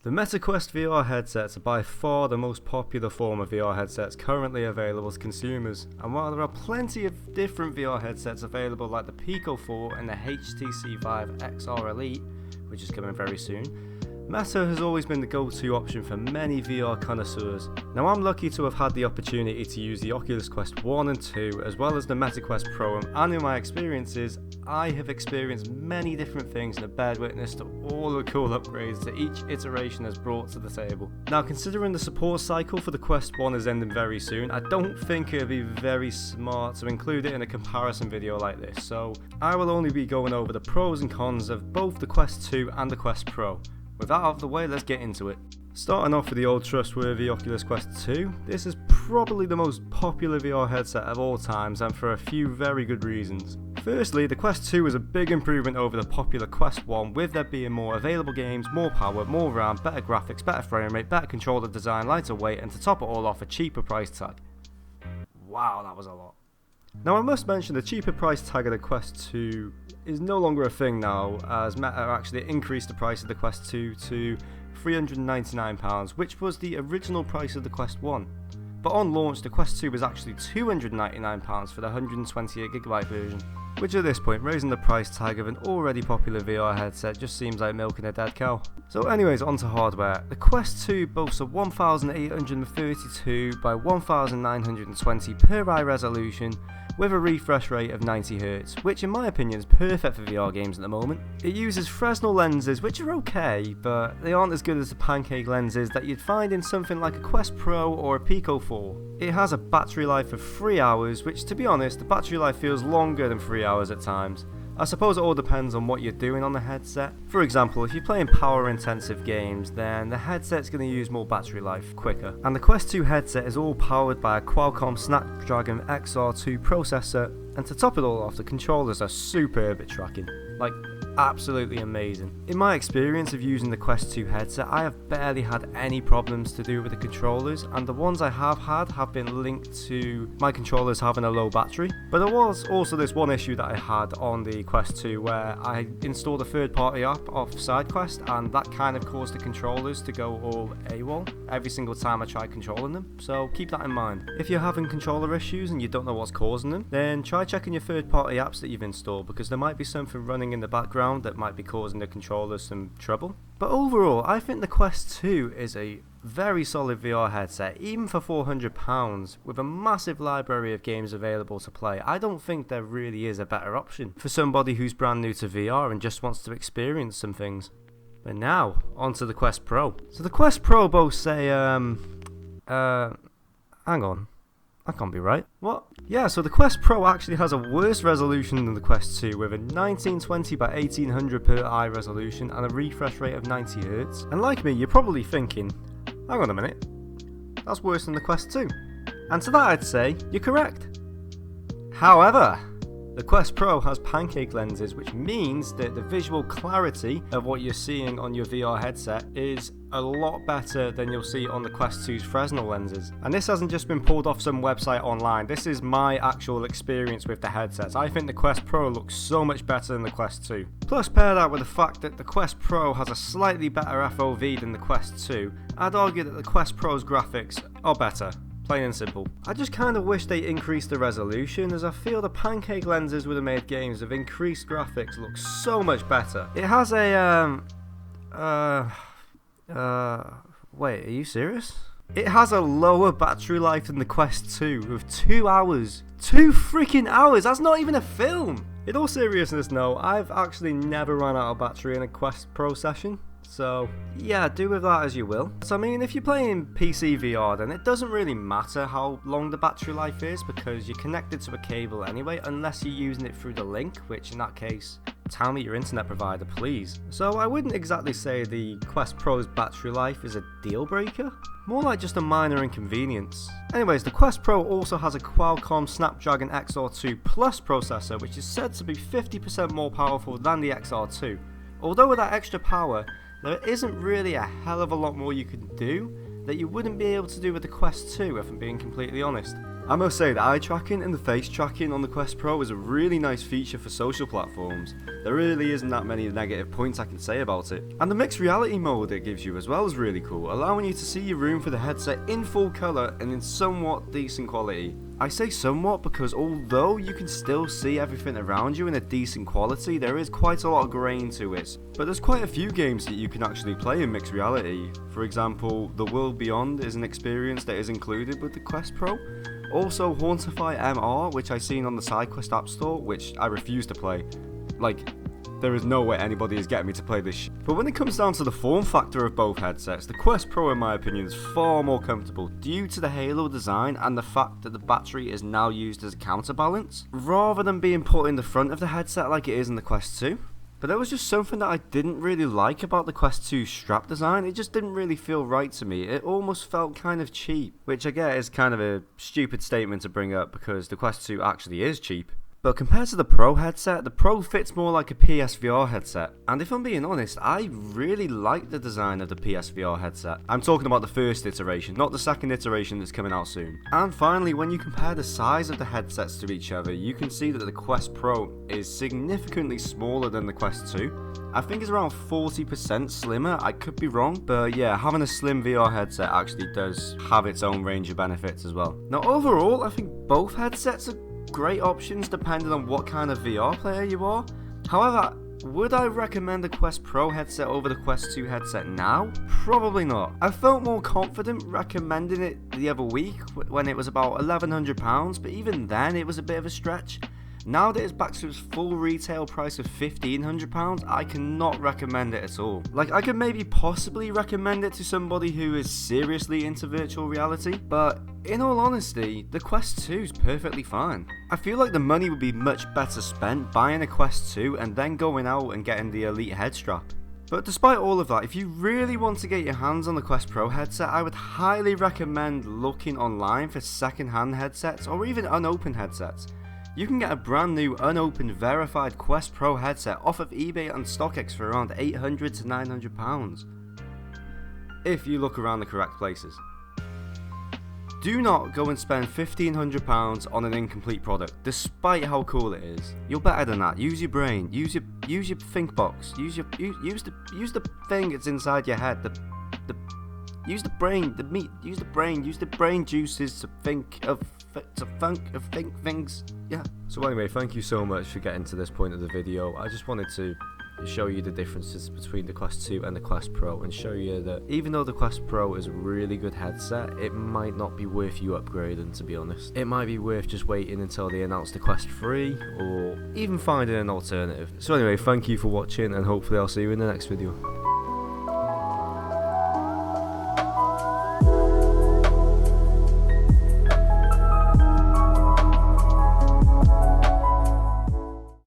The MetaQuest VR headsets are by far the most popular form of VR headsets currently available to consumers, and while there are plenty of different VR headsets available like the Pico 4 and the HTC Vive XR Elite, which is coming very soon, Meta has always been the go-to option for many VR connoisseurs. Now I'm lucky to have had the opportunity to use the Oculus Quest 1 and 2 as well as the MetaQuest Pro, and in my experiences I have experienced many different things and have bared witness to all the cool upgrades that each iteration has brought to the table. Now considering the support cycle for the Quest 1 is ending very soon, I don't think it would be very smart to include it in a comparison video like this, so I will only be going over the pros and cons of both the Quest 2 and the Quest Pro. With that out of the way, let's get into it. Starting off with the old trustworthy Oculus Quest 2, this is probably the most popular VR headset of all times, and for a few very good reasons. Firstly, the Quest 2 is a big improvement over the popular Quest 1, with there being more available games, more power, more RAM, better graphics, better frame rate, better controller design, lighter weight, and to top it all off, a cheaper price tag. Wow, that was a lot. Now I must mention the cheaper price tag of the Quest 2 is no longer a thing now, as Meta actually increased the price of the Quest 2 to £399, which was the original price of the Quest 1. But on launch, the Quest 2 was actually £299 for the 128GB version, which at this point, raising the price tag of an already popular VR headset just seems like milking a dead cow. So anyways, onto hardware. The Quest 2 boasts a 1832 by 1920 per eye resolution with a refresh rate of 90Hz, which in my opinion is perfect for VR games at the moment. It uses Fresnel lenses, which are okay, but they aren't as good as the pancake lenses that you'd find in something like a Quest Pro or a Pico 4. It has a battery life of 3 hours, which to be honest, the battery life feels longer than 3 hours at times. I suppose it all depends on what you're doing on the headset. For example, if you're playing power intensive games, then the headset's going to use more battery life quicker. And the Quest 2 headset is all powered by a Qualcomm Snapdragon XR2 processor, and to top it all off, the controllers are superb at tracking. Like, absolutely amazing. In my experience of using the Quest 2 headset, I have barely had any problems to do with the controllers, and the ones I have had have been linked to my controllers having a low battery. But there was also this one issue that I had on the Quest 2 where I installed a third-party app off SideQuest, and that kind of caused the controllers to go all AWOL every single time I tried controlling them, so keep that in mind. If you're having controller issues and you don't know what's causing them, then try checking your third-party apps that you've installed, because there might be something running in the background that might be causing the controllers some trouble. But overall, I think the Quest 2 is a very solid VR headset, even for £400, with a massive library of games available to play. I don't think there really is a better option for somebody who's brand new to VR and just wants to experience some things. But now, onto the Quest Pro. So the Quest Pro boasts a, hang on. That can't be right. What? Yeah, so the Quest Pro actually has a worse resolution than the Quest 2, with a 1920 by 1800 per eye resolution and a refresh rate of 90Hz. And like me, you're probably thinking, hang on a minute, that's worse than the Quest 2. And to that I'd say, you're correct. However, the Quest Pro has pancake lenses, which means that the visual clarity of what you're seeing on your VR headset is a lot better than you'll see on the Quest 2's Fresnel lenses. And this hasn't just been pulled off some website online, this is my actual experience with the headsets. I think the Quest Pro looks so much better than the Quest 2. Plus, pair that with the fact that the Quest Pro has a slightly better FOV than the Quest 2, I'd argue that the Quest Pro's graphics are better. Plain and simple. I just kind of wish they increased the resolution, as I feel the pancake lenses would have made games with increased graphics look so much better. It has a, wait, are you serious? It has a lower battery life than the Quest 2, with 2 hours. 2 freaking hours! That's not even a film! In all seriousness, no, I've actually never run out of battery in a Quest Pro session. So, yeah, do with that as you will. So, I mean, if you're playing PC VR, then it doesn't really matter how long the battery life is, because you're connected to a cable anyway, unless you're using it through the link, which in that case, tell me your internet provider, please. So, I wouldn't exactly say the Quest Pro's battery life is a deal breaker, more like just a minor inconvenience. Anyways, the Quest Pro also has a Qualcomm Snapdragon XR2 Plus processor, which is said to be 50% more powerful than the XR2. Although with that extra power, there isn't really a hell of a lot more you can do that you wouldn't be able to do with the Quest 2, if I'm being completely honest. I must say, the eye tracking and the face tracking on the Quest Pro is a really nice feature for social platforms. There really isn't that many negative points I can say about it. And the mixed reality mode it gives you as well is really cool, allowing you to see your room for the headset in full colour and in somewhat decent quality. I say somewhat because although you can still see everything around you in a decent quality, there is quite a lot of grain to it. But there's quite a few games that you can actually play in mixed reality. For example, The World Beyond is an experience that is included with the Quest Pro. Also, Hauntify MR, which I've seen on the SideQuest App Store, which I refuse to play. Like, there is no way anybody is getting me to play this But when it comes down to the form factor of both headsets, the Quest Pro in my opinion is far more comfortable due to the halo design and the fact that the battery is now used as a counterbalance, rather than being put in the front of the headset like it is in the Quest 2. But there was just something that I didn't really like about the Quest 2 strap design. It just didn't really feel right to me. It almost felt kind of cheap, which I get is kind of a stupid statement to bring up because the Quest 2 actually is cheap. But compared to the Pro headset, the Pro fits more like a PSVR headset. And if I'm being honest, I really like the design of the PSVR headset. I'm talking about the first iteration, not the second iteration that's coming out soon. And finally, when you compare the size of the headsets to each other, you can see that the Quest Pro is significantly smaller than the Quest 2. I think it's around 40% slimmer, I could be wrong, but yeah, having a slim VR headset actually does have its own range of benefits as well. Now overall, I think both headsets are great options depending on what kind of VR player you are. However, would I recommend the Quest Pro headset over the Quest 2 headset now? Probably not. I felt more confident recommending it the other week when it was about £1,100, but even then it was a bit of a stretch. Now that it's back to its full retail price of £1,500, I cannot recommend it at all. Like, I could maybe possibly recommend it to somebody who is seriously into virtual reality, but in all honesty, the Quest 2 is perfectly fine. I feel like the money would be much better spent buying a Quest 2 and then going out and getting the Elite head strap. But despite all of that, if you really want to get your hands on the Quest Pro headset, I would highly recommend looking online for second-hand headsets or even unopened headsets. You can get a brand new unopened verified Quest Pro headset off of eBay and StockX for around £800 to £900 if you look around the correct places. Do not go and spend £1,500 on an incomplete product, despite how cool it is. You're better than that. Use your brain. Use your think box. Use the thing that's inside your head. Use the brain. Use the brain juices to think things. Yeah. So anyway, thank you so much for getting to this point of the video. I just wanted to show you the differences between the Quest 2 and the Quest Pro and show you that even though the Quest Pro is a really good headset, it might not be worth you upgrading, to be honest. It might be worth just waiting until they announce the Quest 3 or even finding an alternative. So anyway, thank you for watching and hopefully I'll see you in the next video.